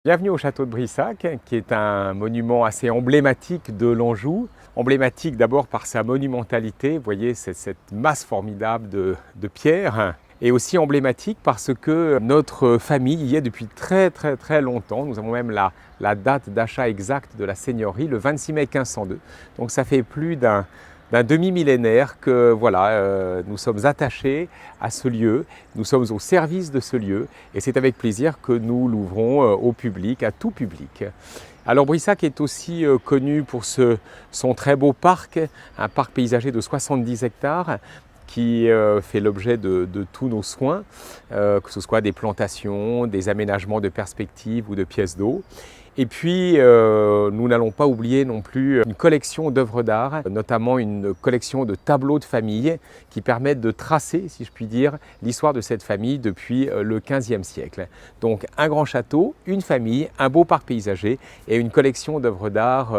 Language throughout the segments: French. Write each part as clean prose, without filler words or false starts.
Bienvenue au château de Brissac, qui est un monument assez emblématique de l'Anjou. Emblématique d'abord par sa monumentalité, vous voyez cette masse formidable de pierres. Et aussi emblématique parce que notre famille y est depuis très longtemps. Nous avons même la date d'achat exacte de la seigneurie, le 26 mai 1502. Donc ça fait plus d'un demi-millénaire que voilà, nous sommes attachés à ce lieu, nous sommes au service de ce lieu et c'est avec plaisir que nous l'ouvrons au public, à tout public. Alors Brissac est aussi connu pour son très beau parc, un parc paysager de 70 hectares qui fait l'objet de tous nos soins, que ce soit des plantations, des aménagements de perspectives ou de pièces d'eau. Et puis, nous n'allons pas oublier non plus une collection d'œuvres d'art, notamment une collection de tableaux de famille qui permettent de tracer, si je puis dire, l'histoire de cette famille depuis le XVe siècle. Donc un grand château, une famille, un beau parc paysager et une collection d'œuvres d'art,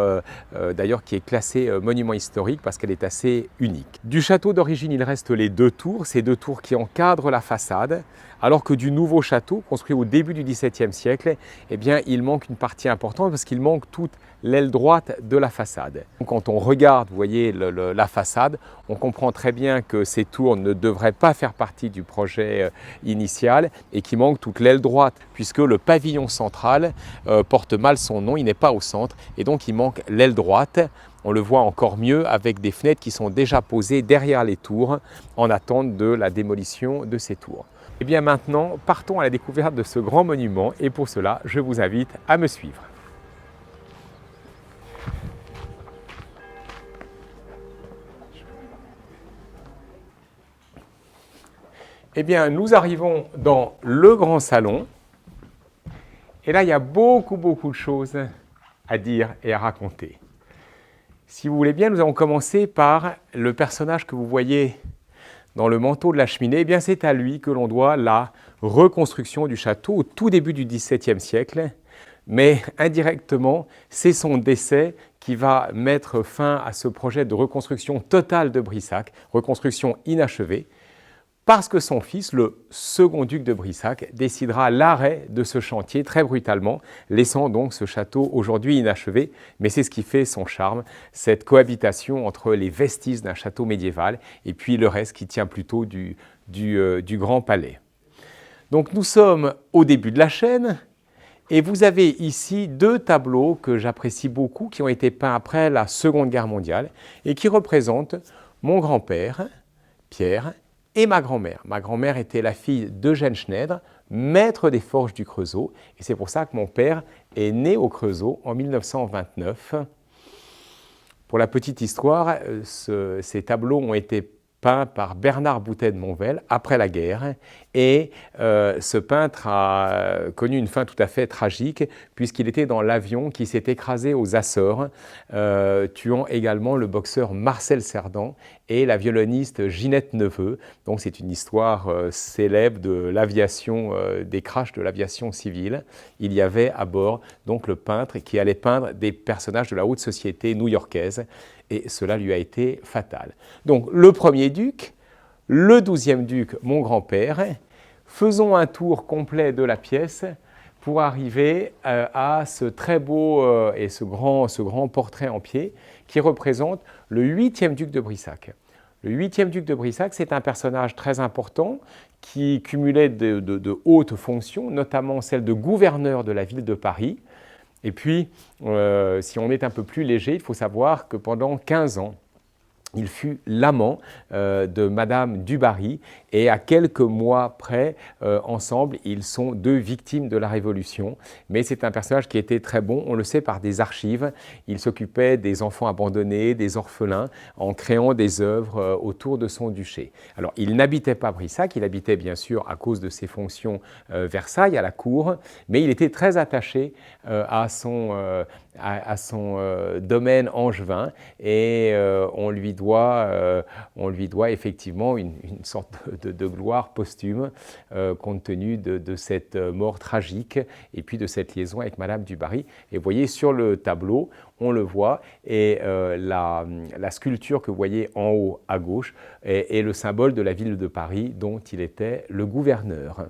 d'ailleurs qui est classée monument historique parce qu'elle est assez unique. Du château d'origine, il reste les deux tours, ces deux tours qui encadrent la façade, alors que du nouveau château, construit au début du XVIIe siècle, eh bien, il manque une partie importante parce qu'il manque toute l'aile droite de la façade. Quand on regarde, vous voyez, la façade, on comprend très bien que ces tours ne devraient pas faire partie du projet initial et qu'il manque toute l'aile droite, puisque le pavillon central porte mal son nom, il n'est pas au centre, et donc il manque l'aile droite. On le voit encore mieux avec des fenêtres qui sont déjà posées derrière les tours en attente de la démolition de ces tours. Et bien maintenant, partons à la découverte de ce grand monument et pour cela, je vous invite à me suivre. Eh bien, nous arrivons dans le grand salon et là, il y a beaucoup de choses à dire et à raconter. Si vous voulez bien, nous allons commencer par le personnage que vous voyez dans le manteau de la cheminée. Eh bien, c'est à lui que l'on doit la reconstruction du château au tout début du XVIIe siècle. Mais indirectement, c'est son décès qui va mettre fin à ce projet de reconstruction totale de Brissac, reconstruction inachevée, parce que son fils, le second duc de Brissac, décidera l'arrêt de ce chantier très brutalement, laissant donc ce château aujourd'hui inachevé. Mais c'est ce qui fait son charme, cette cohabitation entre les vestiges d'un château médiéval et puis le reste qui tient plutôt du Grand Palais. Donc nous sommes au début de la chaîne. Et vous avez ici deux tableaux que j'apprécie beaucoup, qui ont été peints après la Seconde Guerre mondiale et qui représentent mon grand-père, Pierre, et ma grand-mère. Ma grand-mère était la fille d'Eugène Schneider, maître des forges du Creusot, et c'est pour ça que mon père est né au Creusot en 1929. Pour la petite histoire, ces tableaux ont été peint par Bernard Boutet de Monvel après la guerre. Et ce peintre a connu une fin tout à fait tragique puisqu'il était dans l'avion qui s'est écrasé aux Açores, tuant également le boxeur Marcel Cerdan et la violoniste Ginette Neveu. Donc c'est une histoire célèbre de l'aviation, des crashs de l'aviation civile. Il y avait à bord donc le peintre qui allait peindre des personnages de la haute société new-yorkaise. Et cela lui a été fatal. Donc le premier duc, le 12e duc, mon grand-père, faisons un tour complet de la pièce pour arriver à ce très beau et ce grand portrait en pied qui représente le 8e duc de Brissac. Le 8e duc de Brissac, c'est un personnage très important qui cumulait de hautes fonctions, notamment celle de gouverneur de la ville de Paris. Et puis, si on est un peu plus léger, il faut savoir que pendant 15 ans, il fut l'amant de Madame du Barry et à quelques mois près, ensemble, ils sont deux victimes de la Révolution. Mais c'est un personnage qui était très bon, on le sait par des archives. Il s'occupait des enfants abandonnés, des orphelins, en créant des œuvres autour de son duché. Alors, il n'habitait pas Brissac, il habitait bien sûr à cause de ses fonctions Versailles, à la cour, mais il était très attaché à son domaine angevin et on lui doit effectivement une sorte de gloire posthume compte tenu de cette mort tragique et puis de cette liaison avec Madame du Barry. Et vous voyez sur le tableau, on le voit, et la sculpture que vous voyez en haut à gauche est le symbole de la ville de Paris dont il était le gouverneur.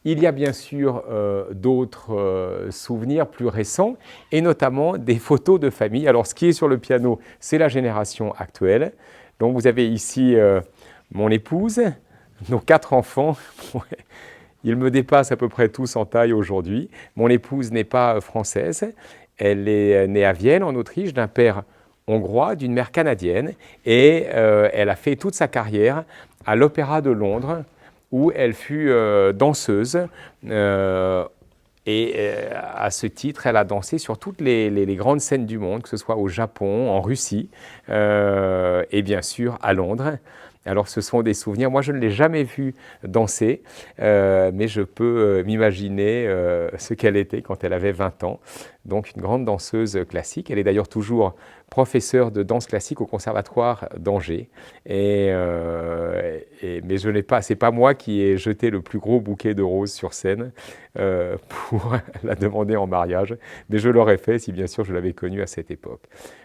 Il y a bien sûr d'autres souvenirs plus récents, et notamment des photos de famille. Alors, ce qui est sur le piano, c'est la génération actuelle. Donc, vous avez ici mon épouse, nos 4 enfants. Ils me dépassent à peu près tous en taille aujourd'hui. Mon épouse n'est pas française. Elle est née à Vienne, en Autriche, d'un père hongrois, d'une mère canadienne. Et elle a fait toute sa carrière à l'Opéra de Londres, où elle fut danseuse. À ce titre, elle a dansé sur toutes les grandes scènes du monde, que ce soit au Japon, en Russie, et bien sûr à Londres. Alors, ce sont des souvenirs. Moi, je ne l'ai jamais vue danser, mais je peux m'imaginer ce qu'elle était quand elle avait 20 ans. Donc, une grande danseuse classique. Elle est d'ailleurs toujours professeure de danse classique au Conservatoire d'Angers. Mais ce n'est pas moi qui ai jeté le plus gros bouquet de roses sur scène pour la demander en mariage. Mais je l'aurais fait si, bien sûr, je l'avais connue à cette époque.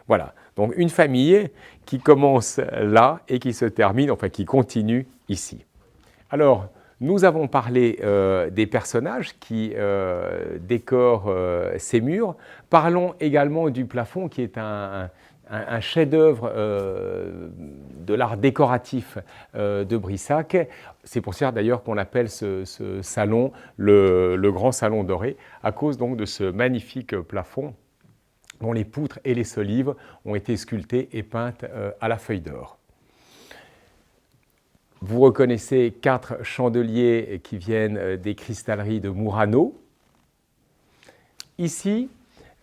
Voilà. Donc, une famille qui commence là et qui se termine, enfin qui continue ici. Alors, nous avons parlé des personnages qui décorent ces murs. Parlons également du plafond qui est un chef-d'œuvre de l'art décoratif de Brissac. C'est pour ça d'ailleurs qu'on appelle ce salon le Grand Salon Doré, à cause donc de ce magnifique plafond dont les poutres et les solives ont été sculptées et peintes à la feuille d'or. Vous reconnaissez 4 chandeliers qui viennent des cristalleries de Murano. Ici,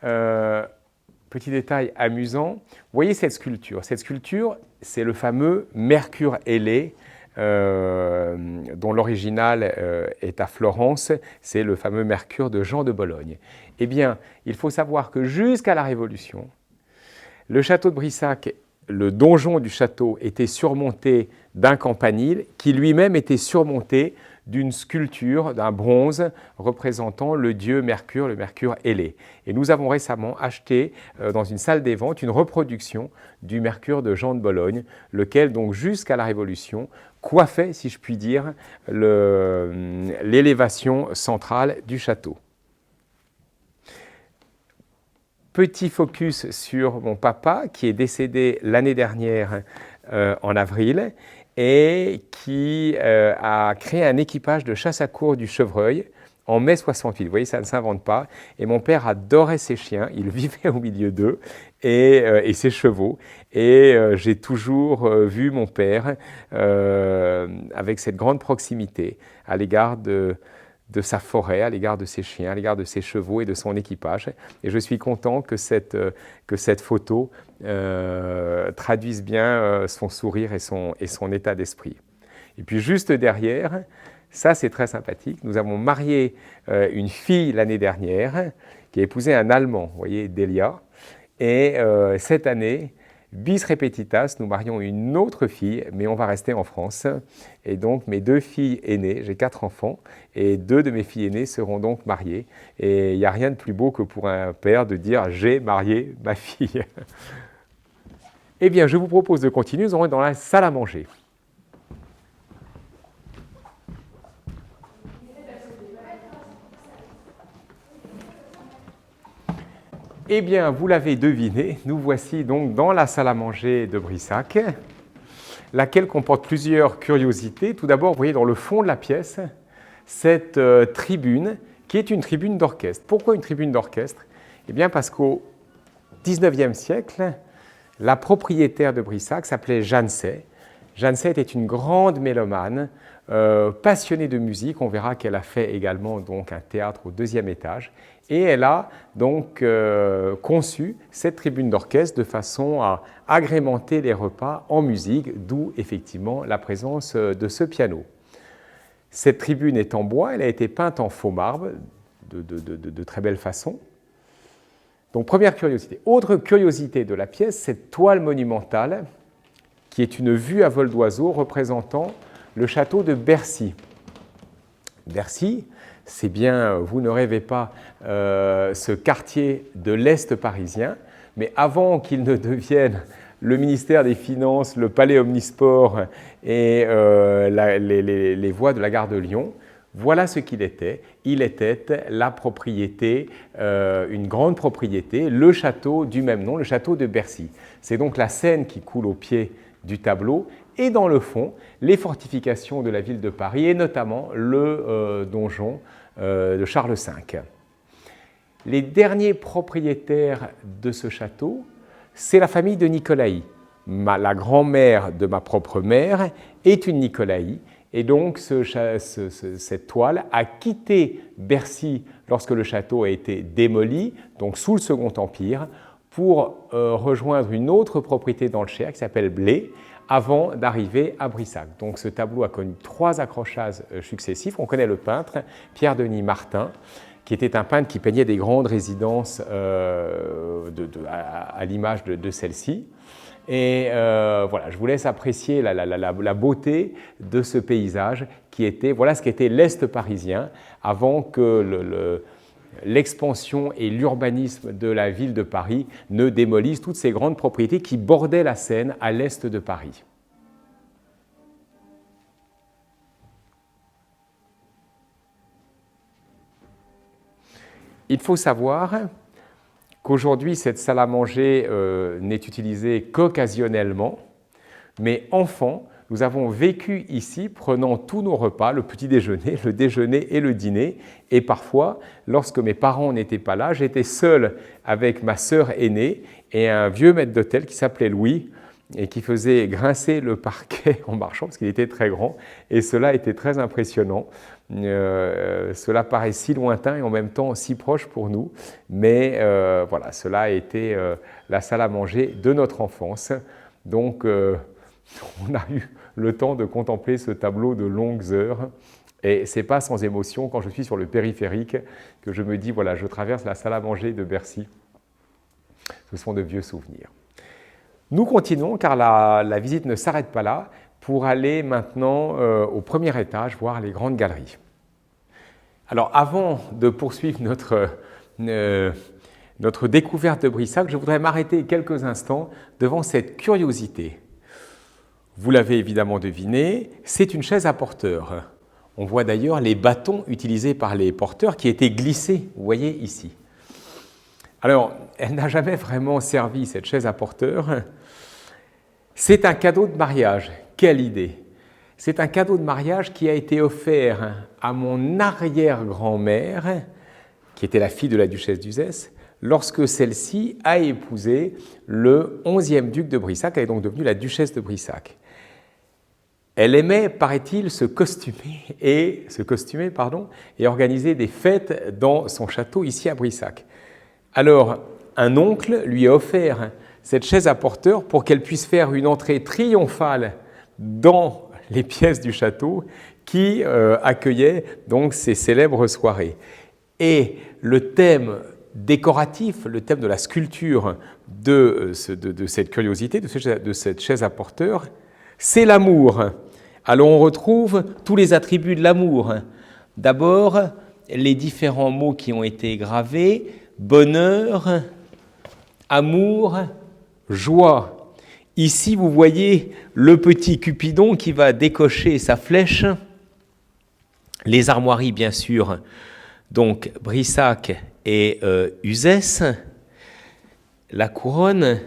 petit détail amusant, vous voyez cette sculpture. Cette sculpture, c'est le fameux Mercure ailé, dont l'original est à Florence. C'est le fameux Mercure de Jean de Bologne. Eh bien, il faut savoir que jusqu'à la Révolution, le château de Brissac, le donjon du château était surmonté d'un campanile qui lui-même était surmonté d'une sculpture, d'un bronze représentant le dieu Mercure, le Mercure ailé. Et nous avons récemment acheté dans une salle des ventes une reproduction du Mercure de Jean de Bologne, lequel donc jusqu'à la Révolution coiffait, si je puis dire, l'élévation centrale du château. Petit focus sur mon papa qui est décédé l'année dernière en avril et qui a créé un équipage de chasse à courre du chevreuil en mai 68. Vous voyez, ça ne s'invente pas. Et mon père adorait ses chiens, il vivait au milieu d'eux et ses chevaux. Et j'ai toujours vu mon père avec cette grande proximité à l'égard de sa forêt, à l'égard de ses chiens, à l'égard de ses chevaux et de son équipage. Et je suis content que cette photo traduise bien son sourire et son état d'esprit. Et puis juste derrière, ça c'est très sympathique, nous avons marié une fille l'année dernière qui a épousé un Allemand, vous voyez, Delia. Et cette année, bis repetitas, nous marions une autre fille, mais on va rester en France. Et donc, mes 2 filles aînées, j'ai 4 enfants, et 2 de mes filles aînées seront donc mariées. Et il n'y a rien de plus beau que pour un père de dire « j'ai marié ma fille ». Eh bien, je vous propose de continuer, nous allons dans la salle à manger. Eh bien, vous l'avez deviné, nous voici donc dans la salle à manger de Brissac, laquelle comporte plusieurs curiosités. Tout d'abord, vous voyez dans le fond de la pièce, cette tribune, qui est une tribune d'orchestre. Pourquoi une tribune d'orchestre? Eh bien, parce qu'au XIXe siècle, la propriétaire de Brissac s'appelait Jeanne Say. Jeanne Say était une grande mélomane, passionnée de musique. On verra qu'elle a fait également donc, un théâtre au 2e étage. Et elle a donc conçu cette tribune d'orchestre de façon à agrémenter les repas en musique, d'où effectivement la présence de ce piano. Cette tribune est en bois, elle a été peinte en faux marbre de très belle façon. Donc première curiosité. Autre curiosité de la pièce, cette toile monumentale qui est une vue à vol d'oiseau représentant le château de Bercy. Bercy, c'est bien, vous ne rêvez pas, ce quartier de l'Est parisien, mais avant qu'il ne devienne le ministère des Finances, le palais omnisport et les voies de la gare de Lyon, Voilà ce qu'il était. Il était la propriété, une grande propriété, le château du même nom, le château de Bercy. C'est donc la Seine qui coule au pied du tableau et dans le fond, les fortifications de la ville de Paris et notamment le donjon de Charles V. Les derniers propriétaires de ce château, c'est la famille de Nicolaï. La grand-mère de ma propre mère est une Nicolaï. Et donc, cette toile a quitté Bercy lorsque le château a été démoli, donc sous le Second Empire, pour rejoindre une autre propriété dans le Cher qui s'appelle Blé, avant d'arriver à Brissac. Donc, ce tableau a connu 3 accrochages successifs. On connaît le peintre, Pierre-Denis Martin, qui était un peintre qui peignait des grandes résidences à l'image de celle-ci. Et voilà, je vous laisse apprécier la beauté de ce paysage qui était, voilà ce qu'était l'Est parisien avant que l'expansion et l'urbanisme de la ville de Paris ne démolissent toutes ces grandes propriétés qui bordaient la Seine à l'est de Paris. Il faut savoir qu'aujourd'hui, cette salle à manger n'est utilisée qu'occasionnellement, mais enfant, nous avons vécu ici prenant tous nos repas, le petit déjeuner, le déjeuner et le dîner, et parfois, lorsque mes parents n'étaient pas là, j'étais seul avec ma sœur aînée et un vieux maître d'hôtel qui s'appelait Louis et qui faisait grincer le parquet en marchant parce qu'il était très grand, et cela était très impressionnant. Cela paraît si lointain et en même temps si proche pour nous, mais voilà, cela a été la salle à manger de notre enfance. Donc, on a eu le temps de contempler ce tableau de longues heures, et ce n'est pas sans émotion quand je suis sur le périphérique que je me dis, voilà, je traverse la salle à manger de Bercy. Ce sont de vieux souvenirs. Nous continuons, car la visite ne s'arrête pas là, pour aller maintenant au premier étage, voir les grandes galeries. Alors, avant de poursuivre notre découverte de Brissac, je voudrais m'arrêter quelques instants devant cette curiosité. Vous l'avez évidemment deviné, c'est une chaise à porteur. On voit d'ailleurs les bâtons utilisés par les porteurs qui étaient glissés, vous voyez ici. Alors, elle n'a jamais vraiment servi, cette chaise à porteur. C'est un cadeau de mariage. Quelle idée! C'est un cadeau de mariage qui a été offert à mon arrière-grand-mère, qui était la fille de la duchesse d'Uzès, lorsque celle-ci a épousé le 11e duc de Brissac. Elle est donc devenue la duchesse de Brissac. Elle aimait, paraît-il, se costumer et organiser des fêtes dans son château ici à Brissac. Alors, un oncle lui a offert cette chaise à porteur pour qu'elle puisse faire une entrée triomphale dans les pièces du château qui accueillaient donc ces célèbres soirées. Et le thème décoratif, le thème de la sculpture de cette curiosité, de cette chaise à porteur, c'est l'amour. Alors on retrouve tous les attributs de l'amour. D'abord, les différents mots qui ont été gravés, bonheur, amour, joie. Ici, vous voyez le petit Cupidon qui va décocher sa flèche. Les armoiries, bien sûr, donc Brissac et Uzès. La couronne.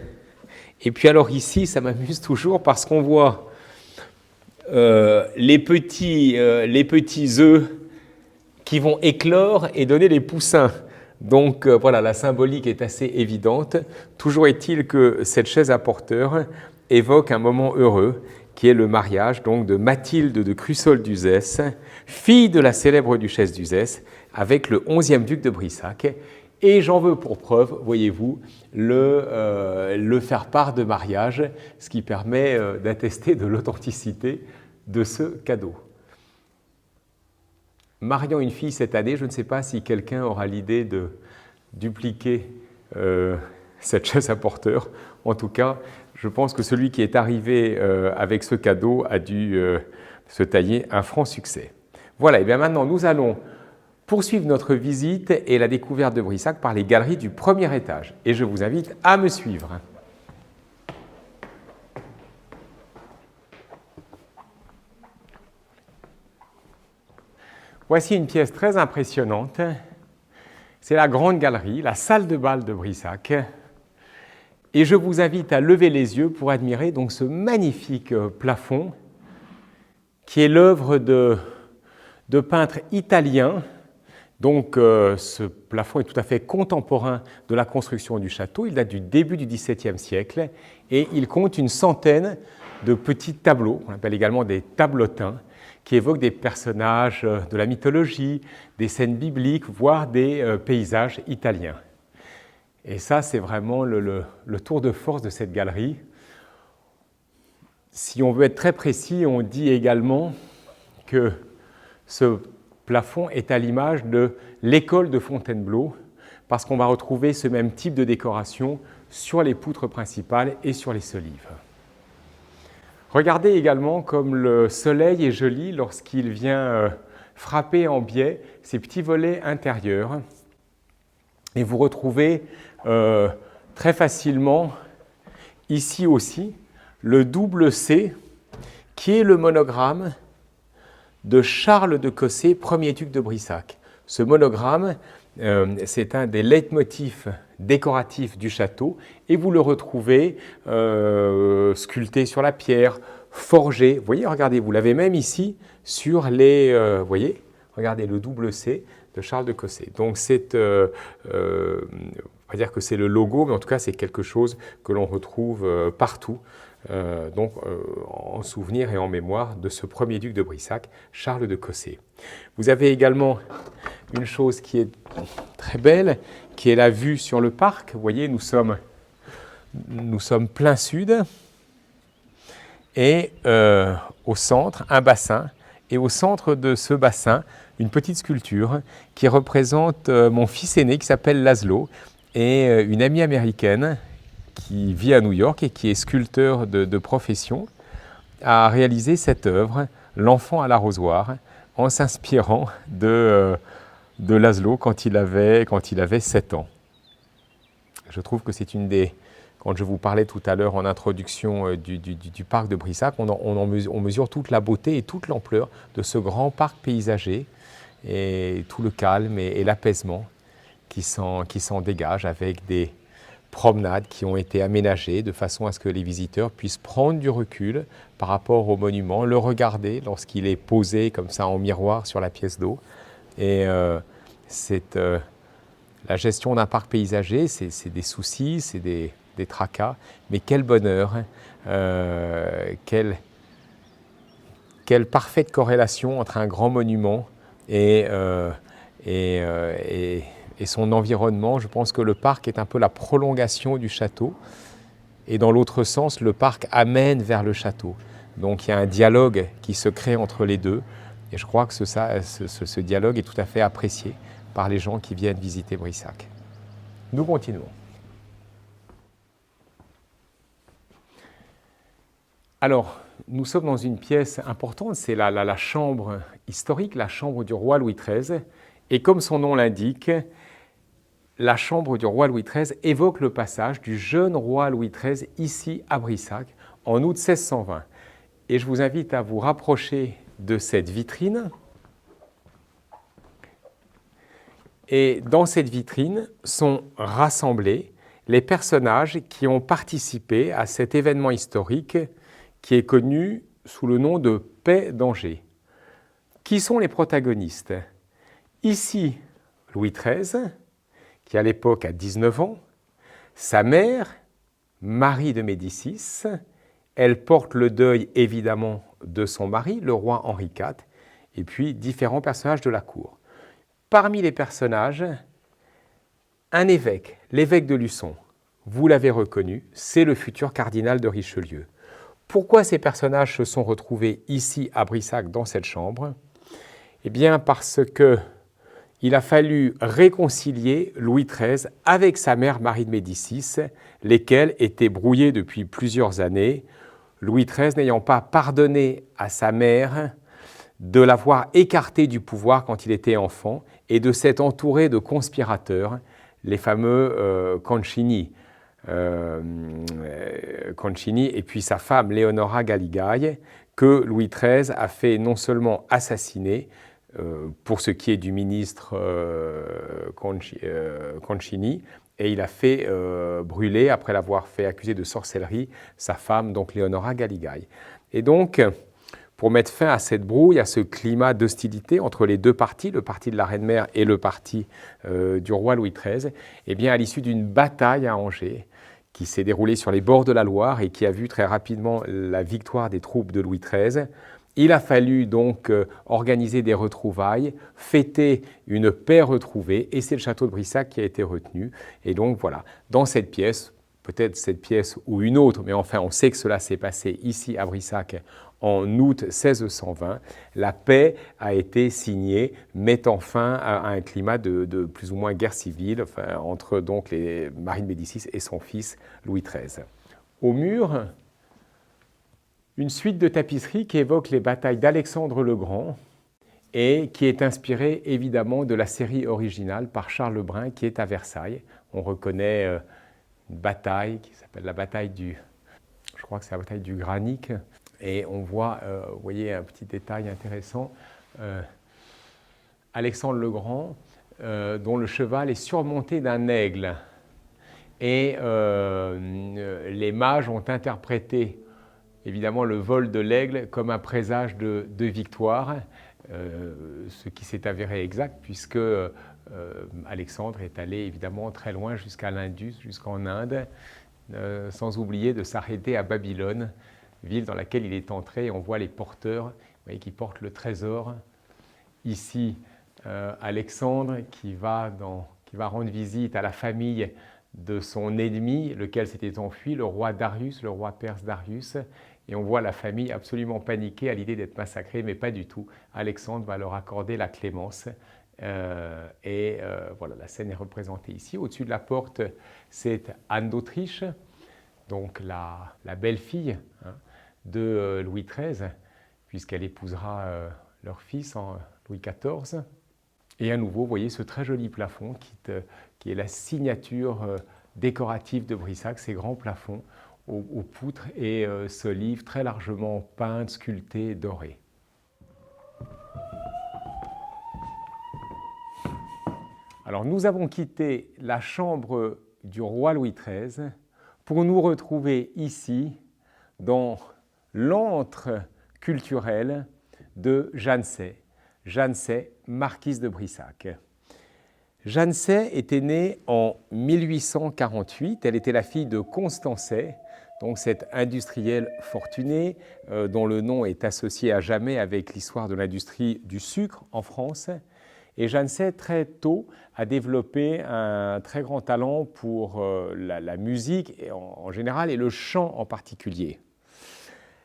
Et puis alors ici, ça m'amuse toujours parce qu'on voit les petits œufs qui vont éclore et donner les poussins. Donc voilà, la symbolique est assez évidente. Toujours est-il que cette chaise à porteur évoque un moment heureux qui est le mariage donc de Mathilde de Crussol d'Uzès, fille de la célèbre duchesse d'Uzès, avec le 11e duc de Brissac. Et j'en veux pour preuve, voyez-vous, le faire-part de mariage, ce qui permet d'attester de l'authenticité de ce cadeau. Mariant une fille cette année, je ne sais pas si quelqu'un aura l'idée de dupliquer cette chaise à porteur. En tout cas, je pense que celui qui est arrivé avec ce cadeau a dû se tailler un franc succès. Voilà, et bien maintenant nous allons poursuivre notre visite et la découverte de Brissac par les galeries du premier étage. Et je vous invite à me suivre. Voici une pièce très impressionnante. C'est la grande galerie, la salle de bal de Brissac. Et je vous invite à lever les yeux pour admirer donc ce magnifique plafond qui est l'œuvre de peintres italiens. Donc ce plafond est tout à fait contemporain de la construction du château. Il date du début du XVIIe siècle et il compte une centaine de petits tableaux, qu'on appelle également des tableautins, qui évoquent des personnages de la mythologie, des scènes bibliques, voire des paysages italiens. Et ça, c'est vraiment le tour de force de cette galerie. Si on veut être très précis, on dit également que ce plafond est à l'image de l'école de Fontainebleau, parce qu'on va retrouver ce même type de décoration sur les poutres principales et sur les solives. Regardez également comme le soleil est joli lorsqu'il vient frapper en biais ces petits volets intérieurs. Et vous retrouvez très facilement ici aussi le double C, qui est le monogramme de Charles de Cossé, premier duc de Brissac. Ce monogramme, c'est un des leitmotifs décoratifs du château et vous le retrouvez sculpté sur la pierre, forgé. Vous voyez, regardez, vous l'avez même ici sur les... vous voyez, regardez le double C de Charles de Cossé. Donc c'est, on va dire que c'est le logo, mais en tout cas c'est quelque chose que l'on retrouve partout. En souvenir et en mémoire de ce premier duc de Brissac, Charles de Cossé. Vous avez également une chose qui est très belle, qui est la vue sur le parc. Vous voyez, nous sommes plein sud et au centre, un bassin. Et au centre de ce bassin, une petite sculpture qui représente mon fils aîné qui s'appelle Laszlo et une amie américaine qui vit à New York et qui est sculpteur de profession, a réalisé cette œuvre, L'enfant à l'arrosoir, en s'inspirant de Laszlo quand il avait 7 ans. Je trouve que c'est une des... Quand je vous parlais tout à l'heure en introduction du parc de Brissac, on mesure toute la beauté et toute l'ampleur de ce grand parc paysager et tout le calme et l'apaisement qui s'en dégage avec des promenades qui ont été aménagées de façon à ce que les visiteurs puissent prendre du recul par rapport au monument, le regarder lorsqu'il est posé comme ça en miroir sur la pièce d'eau. Et la gestion d'un parc paysager, c'est des soucis, c'est des tracas, mais quel bonheur, quelle parfaite corrélation entre un grand monument et son environnement. Je pense que le parc est un peu la prolongation du château et dans l'autre sens, le parc amène vers le château. Donc il y a un dialogue qui se crée entre les deux et je crois que ce dialogue est tout à fait apprécié par les gens qui viennent visiter Brissac. Nous continuons. Alors, nous sommes dans une pièce importante, c'est la chambre historique, la chambre du roi Louis XIII. Et comme son nom l'indique, la chambre du roi Louis XIII évoque le passage du jeune roi Louis XIII ici à Brissac en août 1620. Et je vous invite à vous rapprocher de cette vitrine. Et dans cette vitrine sont rassemblés les personnages qui ont participé à cet événement historique qui est connu sous le nom de Paix d'Angers. Qui sont les protagonistes? Ici, Louis XIII, qui à l'époque a 19 ans, sa mère, Marie de Médicis, elle porte le deuil évidemment de son mari, le roi Henri IV, et puis différents personnages de la cour. Parmi les personnages, un évêque, l'évêque de Luçon, vous l'avez reconnu, c'est le futur cardinal de Richelieu. Pourquoi ces personnages se sont retrouvés ici à Brissac dans cette chambre? Eh bien parce qu'il a fallu réconcilier Louis XIII avec sa mère Marie de Médicis, lesquelles étaient brouillées depuis plusieurs années, Louis XIII n'ayant pas pardonné à sa mère de l'avoir écarté du pouvoir quand il était enfant et de s'être entouré de conspirateurs, les fameux Concini. Concini et puis sa femme Leonora Galigai, que Louis XIII a fait non seulement assassiner, pour ce qui est du ministre Concini, et il a fait brûler, après l'avoir fait accuser de sorcellerie, sa femme, donc Leonora Galigai. Et donc, pour mettre fin à cette brouille, à ce climat d'hostilité entre les deux partis, le parti de la Reine-Mère et le parti du roi Louis XIII, eh bien, à l'issue d'une bataille à Angers, qui s'est déroulée sur les bords de la Loire et qui a vu très rapidement la victoire des troupes de Louis XIII, il a fallu donc organiser des retrouvailles, fêter une paix retrouvée, et c'est le château de Brissac qui a été retenu. Et donc voilà, dans cette pièce, peut-être cette pièce ou une autre, mais enfin on sait que cela s'est passé ici à Brissac en août 1620, la paix a été signée, mettant fin à un climat de plus ou moins guerre civile entre donc Marie de Médicis et son fils Louis XIII. Au mur, une suite de tapisseries qui évoque les batailles d'Alexandre le Grand et qui est inspirée évidemment de la série originale par Charles Le Brun qui est à Versailles. On reconnaît une bataille qui s'appelle la bataille je crois que c'est la bataille du Granic. Et on voit, vous voyez un petit détail intéressant, Alexandre le Grand, dont le cheval est surmonté d'un aigle. Et les mages ont interprété évidemment le vol de l'aigle comme un présage de victoire, ce qui s'est avéré exact puisque Alexandre est allé évidemment très loin jusqu'à l'Indus, jusqu'en Inde, sans oublier de s'arrêter à Babylone, ville dans laquelle il est entré. On voit les porteurs, vous voyez, qui portent le trésor. Ici, Alexandre qui va rendre visite à la famille de son ennemi, lequel s'était enfui, le roi Darius, le roi perse Darius. Et on voit la famille absolument paniquée à l'idée d'être massacrée, mais pas du tout. Alexandre va leur accorder la clémence. Voilà, la scène est représentée ici. Au-dessus de la porte, c'est Anne d'Autriche, donc la belle-fille de Louis XIII, puisqu'elle épousera leur fils, Louis XIV. Et à nouveau, vous voyez ce très joli plafond qui est la signature décorative de Brissac, ces grands plafonds aux poutres et ce livre très largement peint, sculpté, doré. Alors nous avons quitté la chambre du roi Louis XIII pour nous retrouver ici dans l'antre culturel de Jeanne Say. Jeanne Say, marquise de Brissac. Jeanne Say était née en 1848. Elle était la fille de Constant Say, donc cet industriel fortuné dont le nom est associé à jamais avec l'histoire de l'industrie du sucre en France. Et Jeanne Say, très tôt, a développé un très grand talent pour la musique en général et le chant en particulier.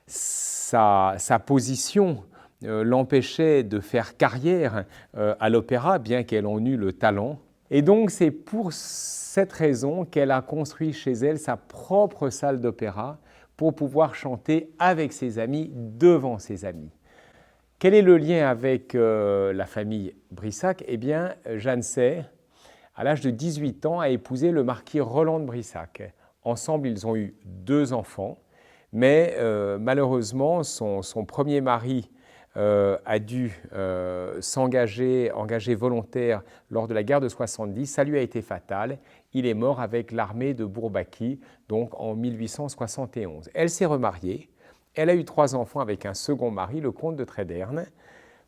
Sa position l'empêchait de faire carrière à l'opéra, bien qu'elle en eût le talent. Et donc c'est pour cette raison qu'elle a construit chez elle sa propre salle d'opéra pour pouvoir chanter avec ses amis, devant ses amis. Quel est le lien avec la famille Brissac? Eh bien, Jeanne Say, à l'âge de 18 ans, a épousé le marquis Roland de Brissac. Ensemble, ils ont eu 2 enfants, mais malheureusement, son premier mari a dû s'engager volontaire lors de la guerre de 70. Ça lui a été fatal. Il est mort avec l'armée de Bourbaki, donc en 1871. Elle s'est remariée. Elle a eu 3 enfants avec un second mari, le comte de Tréderne.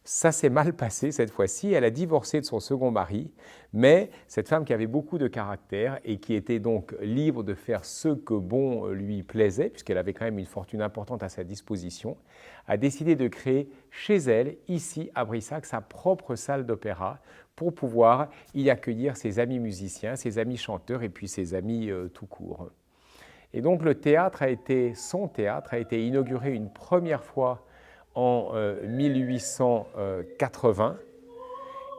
Ça s'est mal passé cette fois-ci. Elle a divorcé de son second mari, mais cette femme qui avait beaucoup de caractère et qui était donc libre de faire ce que bon lui plaisait, puisqu'elle avait quand même une fortune importante à sa disposition, a décidé de créer chez elle, ici à Brissac, sa propre salle d'opéra pour pouvoir y accueillir ses amis musiciens, ses amis chanteurs et puis ses amis tout court. Et donc son théâtre a été inauguré une première fois en 1880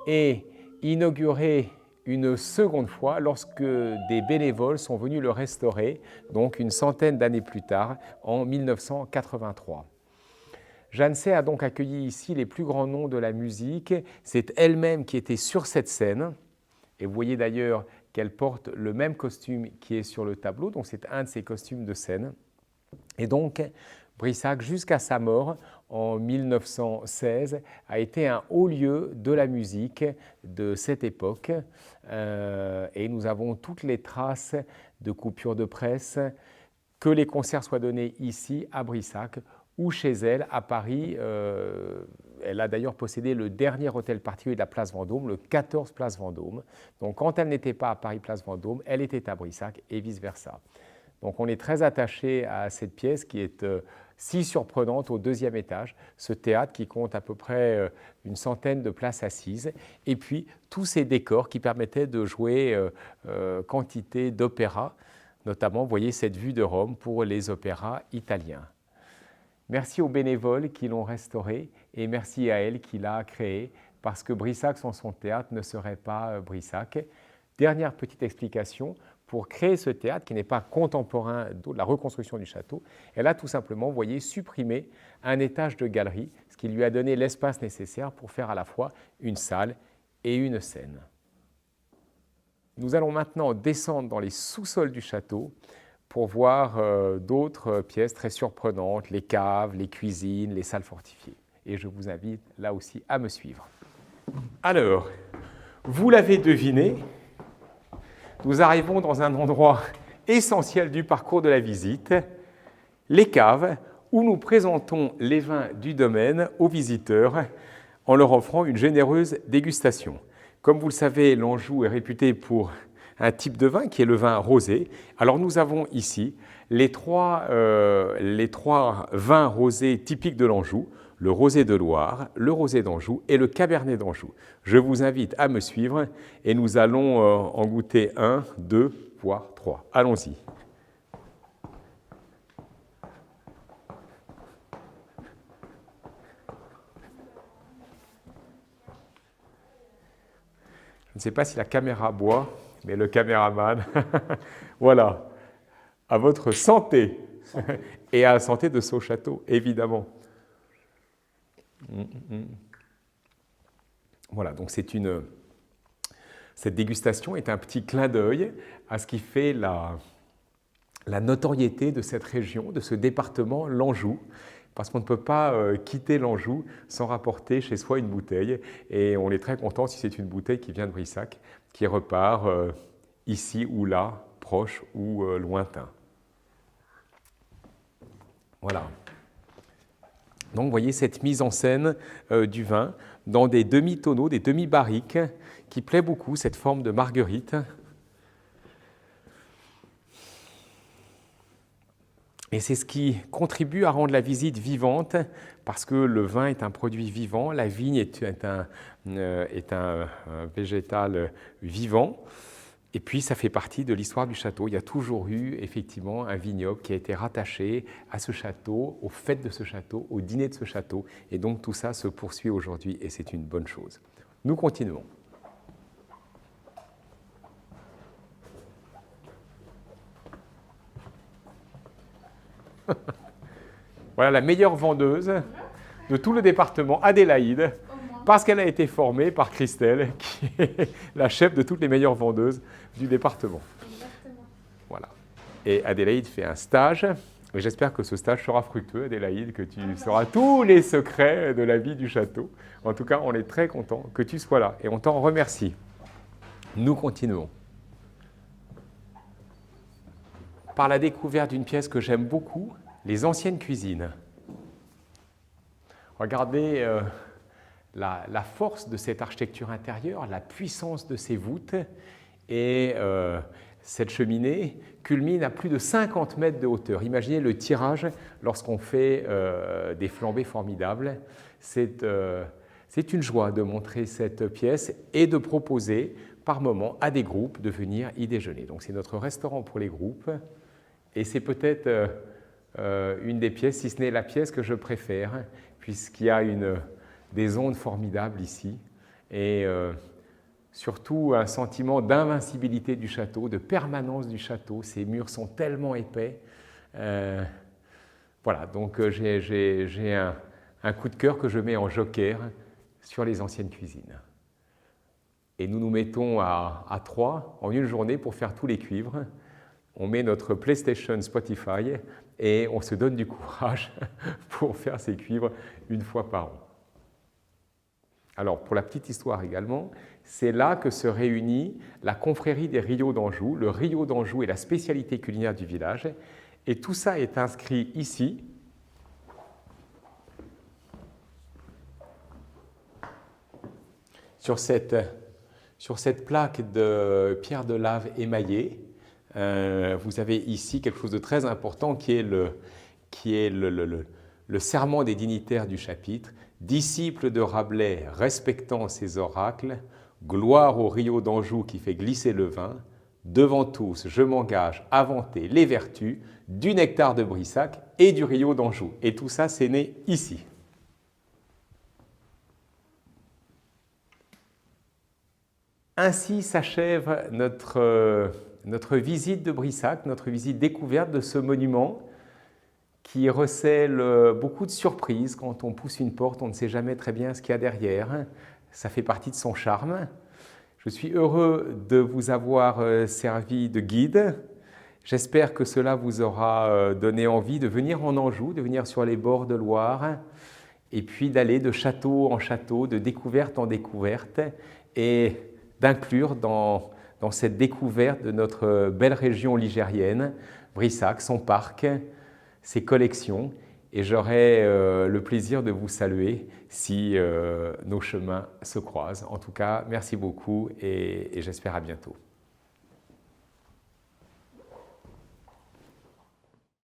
et inauguré une seconde fois lorsque des bénévoles sont venus le restaurer, donc une centaine d'années plus tard, en 1983. Jeanne Say a donc accueilli ici les plus grands noms de la musique. C'est elle-même qui était sur cette scène. Et vous voyez d'ailleurs qu'elle porte le même costume qui est sur le tableau, donc c'est un de ses costumes de scène. Et donc, Brissac, jusqu'à sa mort en 1916, a été un haut lieu de la musique de cette époque. Et nous avons toutes les traces de coupures de presse, que les concerts soient donnés ici, à Brissac, ou chez elle, à Paris. Elle a d'ailleurs possédé le dernier hôtel particulier de la place Vendôme, le 14 place Vendôme. Donc quand elle n'était pas à Paris place Vendôme, elle était à Brissac et vice-versa. Donc on est très attaché à cette pièce qui est si surprenante au deuxième étage, ce théâtre qui compte à peu près une centaine de places assises, et puis tous ces décors qui permettaient de jouer quantité d'opéras, notamment, vous voyez, cette vue de Rome pour les opéras italiens. Merci aux bénévoles qui l'ont restauré et merci à elle qui l'a créé, parce que Brissac sans son théâtre ne serait pas Brissac. Dernière petite explication, pour créer ce théâtre qui n'est pas contemporain de la reconstruction du château, elle a tout simplement, vous voyez, supprimé un étage de galerie, ce qui lui a donné l'espace nécessaire pour faire à la fois une salle et une scène. Nous allons maintenant descendre dans les sous-sols du château pour voir d'autres pièces très surprenantes, les caves, les cuisines, les salles fortifiées. Et je vous invite là aussi à me suivre. Alors, vous l'avez deviné, nous arrivons dans un endroit essentiel du parcours de la visite, les caves, où nous présentons les vins du domaine aux visiteurs en leur offrant une généreuse dégustation. Comme vous le savez, l'Anjou est réputé pour un type de vin qui est le vin rosé. Alors nous avons ici les trois vins rosés typiques de l'Anjou, le rosé de Loire, le rosé d'Anjou et le cabernet d'Anjou. Je vous invite à me suivre et nous allons en goûter 1, 2, voire 3. Allons-y. Je ne sais pas si la caméra boit, mais le caméraman, voilà, à votre santé et à la santé de ce château, évidemment. Voilà, donc cette dégustation est un petit clin d'œil à ce qui fait la notoriété de cette région, de ce département, l'Anjou, parce qu'on ne peut pas quitter l'Anjou sans rapporter chez soi une bouteille. Et on est très content si c'est une bouteille qui vient de Brissac, qui repart ici ou là, proche ou lointain. Voilà. Donc vous voyez cette mise en scène du vin dans des demi-tonneaux, des demi-barriques, qui plaît beaucoup, cette forme de marguerite. Et c'est ce qui contribue à rendre la visite vivante, parce que le vin est un produit vivant, la vigne est un végétal vivant, et puis ça fait partie de l'histoire du château. Il y a toujours eu effectivement un vignoble qui a été rattaché à ce château, aux fêtes de ce château, au dîner de ce château, et donc tout ça se poursuit aujourd'hui, et c'est une bonne chose. Nous continuons. Voilà la meilleure vendeuse de tout le département, Adélaïde, parce qu'elle a été formée par Christelle, qui est la chef de toutes les meilleures vendeuses du département. Exactement. Voilà. Et Adélaïde fait un stage, et j'espère que ce stage sera fructueux, Adélaïde, que tu sauras tous les secrets de la vie du château. En tout cas, on est très content que tu sois là, et on t'en remercie. Nous continuons. Par la découverte d'une pièce que j'aime beaucoup, les anciennes cuisines. Regardez la force de cette architecture intérieure, la puissance de ces voûtes, et cette cheminée culmine à plus de 50 mètres de hauteur. Imaginez le tirage lorsqu'on fait des flambées formidables. C'est une joie de montrer cette pièce et de proposer par moment à des groupes de venir y déjeuner. Donc c'est notre restaurant pour les groupes, et c'est peut-être une des pièces, si ce n'est la pièce que je préfère, puisqu'il y a des ondes formidables ici, et surtout un sentiment d'invincibilité du château, de permanence du château. Ces murs sont tellement épais. Voilà, donc j'ai un coup de cœur que je mets en joker sur les anciennes cuisines. Et nous nous mettons à 3 en une journée pour faire tous les cuivres. on met notre PlayStation Spotify et on se donne du courage pour faire ces cuivres une fois par an. Alors, pour la petite histoire également, c'est là que se réunit la confrérie des Riots d'Anjou. Le Riot d'Anjou est la spécialité culinaire du village. Et tout ça est inscrit ici. Sur cette plaque de pierre de lave émaillée, vous avez ici quelque chose de très important qui est le serment des dignitaires du chapitre. Disciples de Rabelais respectant ses oracles, gloire au Riot d'Anjou qui fait glisser le vin, devant tous je m'engage à vanter les vertus du nectar de Brissac et du Riot d'Anjou. Et tout ça, c'est né ici. Ainsi s'achève notre visite de Brissac, notre visite découverte de ce monument qui recèle beaucoup de surprises. Quand on pousse une porte, on ne sait jamais très bien ce qu'il y a derrière. Ça fait partie de son charme. Je suis heureux de vous avoir servi de guide. J'espère que cela vous aura donné envie de venir en Anjou, de venir sur les bords de Loire, et puis d'aller de château en château, de découverte en découverte, et d'inclure dans cette découverte de notre belle région ligérienne, Brissac, son parc, ses collections, et j'aurai le plaisir de vous saluer si nos chemins se croisent. En tout cas, merci beaucoup et j'espère à bientôt.